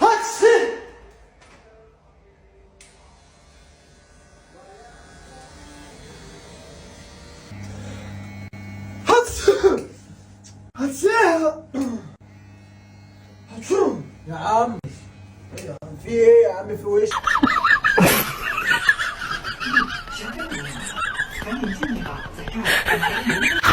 هاتسي هاتسي هاتسي هاتسي يا عم. ايه يا عم، في ايه يا عم؟ في وش 10分钟，赶紧进去吧，在这儿。